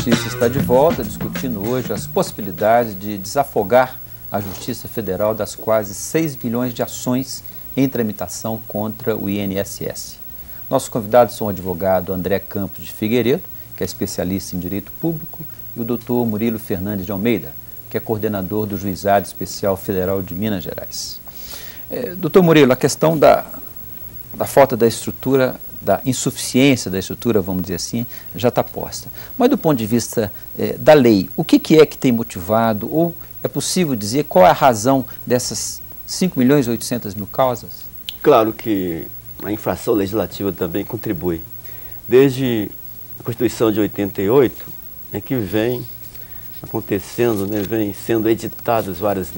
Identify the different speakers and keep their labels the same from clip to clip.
Speaker 1: Justiça está de volta, discutindo hoje as possibilidades de desafogar a Justiça Federal das quase 6 milhões de ações em tramitação contra o INSS. Nossos convidados são o advogado André Campos de Figueiredo, que é especialista em Direito Público, e o doutor Murilo Fernandes de Almeida, que é coordenador do Juizado Especial Federal de Minas Gerais. Doutor Murilo, a questão da falta da estrutura, da insuficiência da estrutura, vamos dizer assim, já está posta. Mas do ponto de vista da lei, o que é que tem motivado, ou é possível dizer qual é a razão dessas 5 milhões e 800 mil causas?
Speaker 2: Claro que a infração legislativa também contribui. Desde a Constituição de 88, é que vem acontecendo, né, vem sendo editadas várias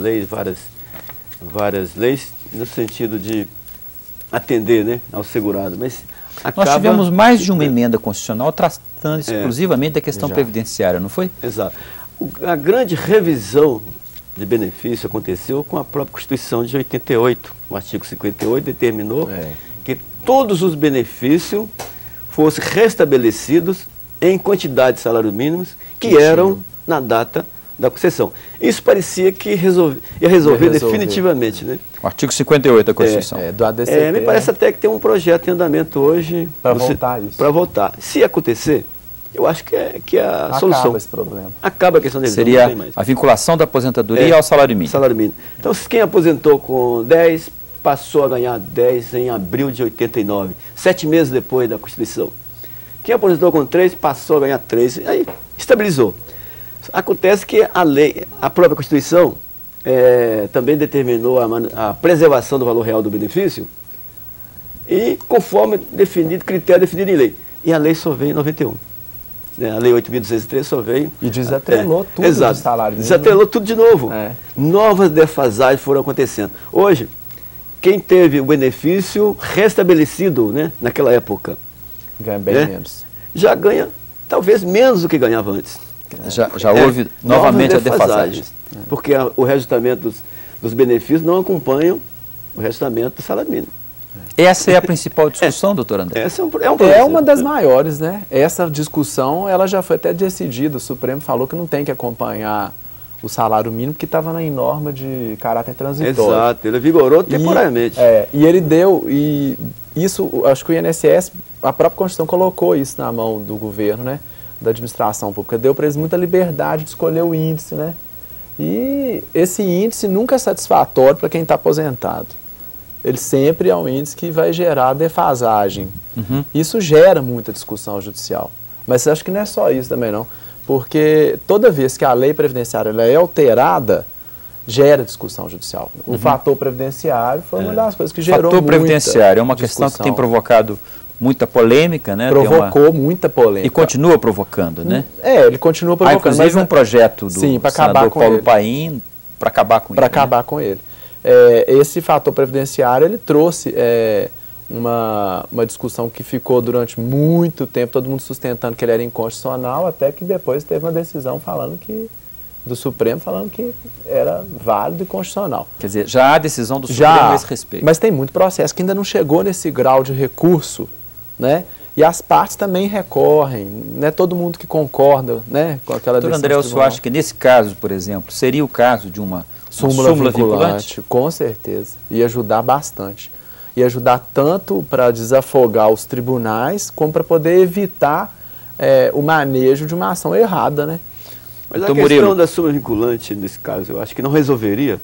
Speaker 2: leis no sentido de atender, né, ao segurado. Mas
Speaker 1: nós tivemos mais de uma emenda constitucional tratando exclusivamente da questão previdenciária, não foi?
Speaker 2: Exato. A grande revisão de benefício aconteceu com a própria Constituição de 88. O artigo 58 determinou que todos os benefícios fossem restabelecidos em quantidade de salários mínimos que eram na data da concessão. Isso parecia que ia resolver definitivamente, né?
Speaker 1: O artigo 58 da Constituição.
Speaker 3: Do ADCP,
Speaker 2: me parece até que tem um projeto em andamento hoje
Speaker 3: para voltar isso.
Speaker 2: Para voltar. Se acontecer, eu acho que é a solução.
Speaker 3: Acaba esse problema.
Speaker 2: Acaba a questão dele.
Speaker 1: Seria a vinculação da aposentadoria ao salário mínimo.
Speaker 2: Salário mínimo. Então, quem aposentou com 10 passou a ganhar 10 em abril de 89, 7 meses depois da Constituição. Quem aposentou com 3 passou a ganhar 3, aí estabilizou. Acontece que a lei, a própria Constituição, também determinou a preservação do valor real do benefício e conforme definido, critério definido em lei. E a lei só veio em 91. A lei 8.203 só veio...
Speaker 3: E desatrelou tudo do salário mínimo.
Speaker 2: Desatrelou tudo de novo. Novas defasagens foram acontecendo. Hoje, quem teve o benefício restabelecido, né, naquela época,
Speaker 3: ganha bem menos.
Speaker 2: Já ganha talvez menos do que ganhava antes.
Speaker 1: Já houve novamente a defasagem.
Speaker 2: Porque o reajustamento dos benefícios não acompanham o reajustamento do salário mínimo.
Speaker 1: Essa é a principal discussão, doutor André?
Speaker 2: Essa
Speaker 3: é uma das maiores, né? Essa discussão ela já foi até decidida. O Supremo falou que não tem que acompanhar o salário mínimo, que estava em norma de caráter transitório.
Speaker 2: Exato, ele vigorou temporariamente.
Speaker 3: E ele deu, e isso, acho que o INSS, a própria Constituição colocou isso na mão do governo, né? Da administração pública, deu para eles muita liberdade de escolher o índice, né? E esse índice nunca é satisfatório para quem está aposentado. Ele sempre é um índice que vai gerar defasagem. Isso gera muita discussão judicial. Mas acho que não é só isso também não, porque toda vez que a lei previdenciária ela é alterada, gera discussão judicial. O fator previdenciário foi uma das coisas que gerou
Speaker 1: muita previdenciário é uma questão que tem provocado muita polêmica, né?
Speaker 3: Provocou muita polêmica.
Speaker 1: E continua provocando, né?
Speaker 3: Ele continua provocando.
Speaker 1: Há inclusive um projeto do senador Paulo Paim para acabar com ele.
Speaker 3: Para acabar com ele. Esse fator previdenciário, ele trouxe uma discussão que ficou durante muito tempo, todo mundo sustentando que ele era inconstitucional, até que depois teve uma decisão do Supremo falando que era válido e constitucional.
Speaker 1: Quer dizer, já há decisão do Supremo a esse respeito.
Speaker 3: Mas tem muito processo que ainda não chegou nesse grau de recurso, né? E as partes também recorrem, não é todo mundo que concorda, né, com aquela decisão.
Speaker 1: Doutor André, o senhor acha que nesse caso, por exemplo, seria o caso de uma súmula vinculante?
Speaker 3: Com certeza, ia ajudar bastante. Ia ajudar tanto para desafogar os tribunais, como para poder evitar o manejo de uma ação errada, né?
Speaker 2: Mas a questão da súmula vinculante, nesse caso, eu acho que não resolveria,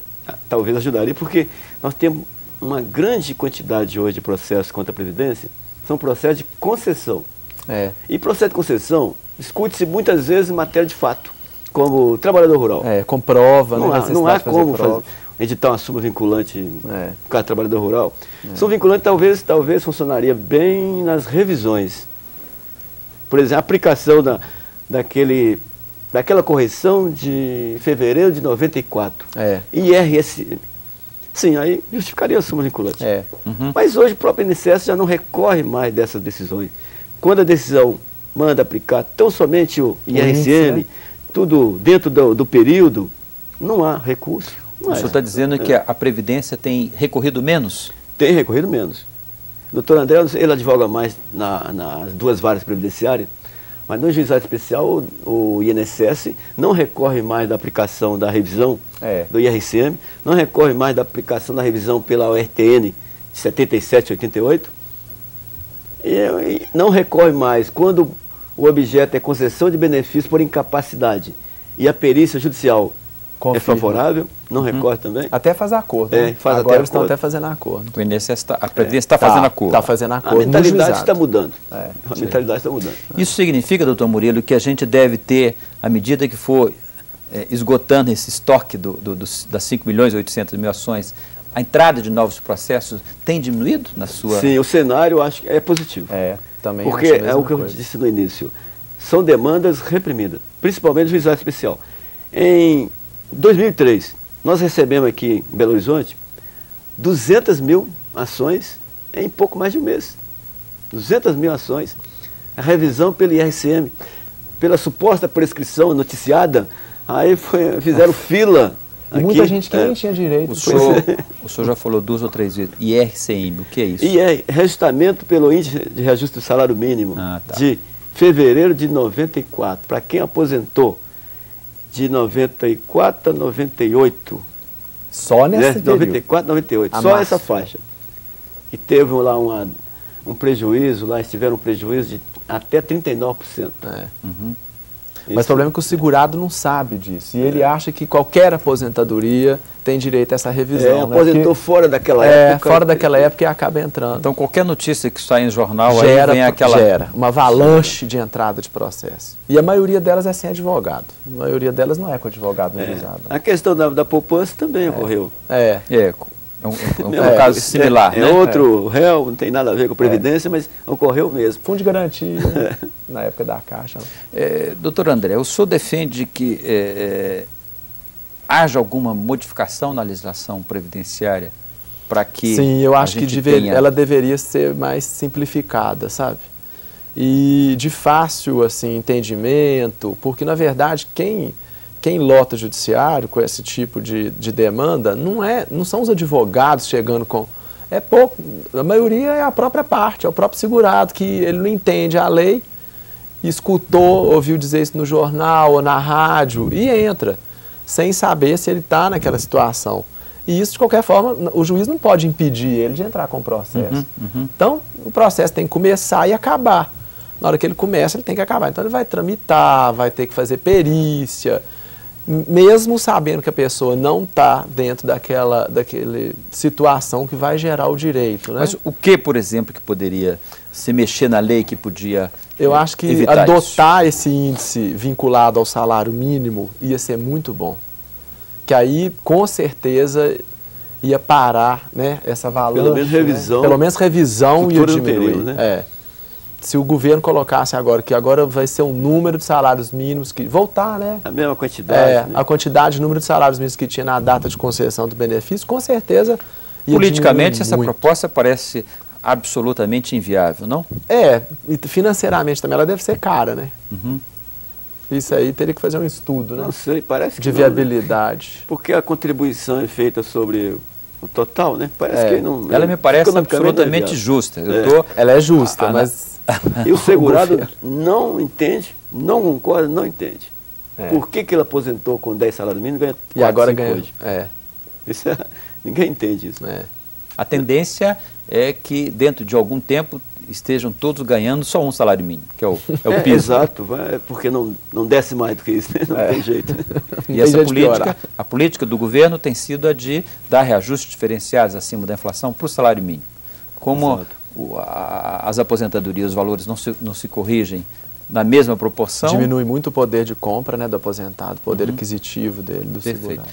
Speaker 2: talvez ajudaria, porque nós temos uma grande quantidade hoje de processos contra a Previdência, são processos de concessão. E processo de concessão discute-se muitas vezes em matéria de fato, como trabalhador rural.
Speaker 3: Com prova,
Speaker 2: não há como editar uma súmula vinculante no caso de trabalhador rural. Súmula vinculante talvez funcionaria bem nas revisões. Por exemplo, a aplicação daquela correção de fevereiro de 94, IRSM. Sim, aí justificaria a súmula vinculante. Mas hoje o próprio INSS já não recorre mais dessas decisões. Quando a decisão manda aplicar tão somente o IRSM, tudo dentro do período, não há recurso.
Speaker 1: O senhor está dizendo que a Previdência tem recorrido menos?
Speaker 2: Tem recorrido menos. O doutor André, ele advoga mais nas duas varas previdenciárias, Mas no juizado especial, o INSS não recorre mais da aplicação da revisão do IRCM, não recorre mais da aplicação da revisão pela ORTN de 77, 88, e não recorre mais quando o objeto é concessão de benefício por incapacidade e a perícia judicial é favorável, não recorre também.
Speaker 3: Até fazer acordo.
Speaker 2: Né? Faz
Speaker 3: Agora
Speaker 2: até
Speaker 3: eles estão
Speaker 2: acordo.
Speaker 3: até fazendo acordo.
Speaker 1: O INSS a Previdência está fazendo acordo.
Speaker 3: Está fazendo acordo.
Speaker 2: A mentalidade está mudando. A mentalidade está mudando.
Speaker 1: Isso significa, doutor Murilo, que a gente deve ter, à medida que for esgotando esse estoque das 5 milhões e 800 mil ações, a entrada de novos processos tem diminuído na sua...
Speaker 2: Sim, o cenário eu acho que é positivo.
Speaker 3: Também
Speaker 2: porque é o que eu disse no início. São demandas reprimidas, principalmente o juizado especial. Em 2003, nós recebemos aqui em Belo Horizonte 200 mil ações em pouco mais de um mês. 200 mil ações. A revisão pelo IRCM, pela suposta prescrição noticiada, aí fizeram fila.
Speaker 3: E muita gente que nem tinha direito.
Speaker 1: O senhor já falou 2 ou 3 vezes. IRCM, o que é isso?
Speaker 2: Reajustamento pelo índice de reajuste do salário mínimo de fevereiro de 94. Para quem aposentou de 94 a 98.
Speaker 3: Só nessa
Speaker 2: 94 a 98. Só essa faixa. E teve lá um prejuízo, lá eles tiveram um prejuízo de até 39%.
Speaker 3: Mas o problema é que o segurado não sabe disso. E ele acha que qualquer aposentadoria tem direito a essa revisão.
Speaker 2: Aposentou fora daquela época.
Speaker 3: Fora daquela época e acaba entrando.
Speaker 1: Então qualquer notícia que sai em jornal aí vem aquela...
Speaker 3: Gera uma avalanche de entrada de processo. E a maioria delas é sem advogado. A maioria delas não é com advogado revisado.
Speaker 2: A questão da poupança também ocorreu.
Speaker 1: É um caso similar.
Speaker 2: Outro réu, não tem nada a ver com a Previdência, mas ocorreu mesmo.
Speaker 3: Fundo de garantia, na época da Caixa.
Speaker 1: Doutor André, o senhor defende que haja alguma modificação na legislação previdenciária para que...
Speaker 3: Sim, eu acho que ela deveria ser mais simplificada, sabe? E de fácil assim, entendimento, porque na verdade quem lota o judiciário com esse tipo de demanda não são os advogados chegando com... É pouco, a maioria é a própria parte, é o próprio segurado, que ele não entende a lei, escutou, ouviu dizer isso no jornal ou na rádio e entra, sem saber se ele está naquela situação. E isso, de qualquer forma, o juiz não pode impedir ele de entrar com o processo. Então, o processo tem que começar e acabar. Na hora que ele começa, ele tem que acabar. Então, ele vai tramitar, vai ter que fazer perícia, mesmo sabendo que a pessoa não está dentro daquela situação que vai gerar o direito. Né?
Speaker 1: Mas o que, por exemplo, que poderia se mexer na lei que podia
Speaker 3: Eu acho que adotar esse índice vinculado ao salário mínimo ia ser muito bom. Que aí, com certeza, ia parar, né, essa avalanche.
Speaker 2: Pelo menos revisão.
Speaker 3: Pelo menos revisão ia diminuir.
Speaker 2: Período, né?
Speaker 3: Se o governo colocasse agora que agora vai ser um número de salários mínimos que voltar, né?
Speaker 2: A mesma quantidade.
Speaker 3: A quantidade, o número de salários mínimos que tinha na data de concessão do benefício, com certeza ia
Speaker 1: politicamente, essa
Speaker 3: muito.
Speaker 1: proposta parece absolutamente inviável, não?
Speaker 3: E financeiramente também ela deve ser cara, né? Isso aí teria que fazer um estudo, né?
Speaker 2: Não sei, parece que
Speaker 3: de viabilidade.
Speaker 2: Né? Porque a contribuição é feita sobre o total, né? Parece que não...
Speaker 1: Ela me parece absolutamente justa.
Speaker 3: Ela é justa, mas...
Speaker 2: E o segurado não entende, não concorda, não entende. Por que ele aposentou com 10 salários mínimos e ganha 4,
Speaker 3: e agora
Speaker 2: 5
Speaker 3: ganha
Speaker 2: hoje?
Speaker 3: Isso
Speaker 2: ninguém entende isso.
Speaker 1: A tendência é que dentro de algum tempo estejam todos ganhando só um salário mínimo, que é o piso.
Speaker 2: Exato, porque não desce mais do que isso, né? Não tem jeito.
Speaker 1: E essa a política do governo tem sido a de dar reajustes diferenciados acima da inflação para o salário mínimo. Como as aposentadorias, os valores não se corrigem na mesma proporção.
Speaker 3: Diminui muito o poder de compra, né, do aposentado, o poder aquisitivo dele, do segurado.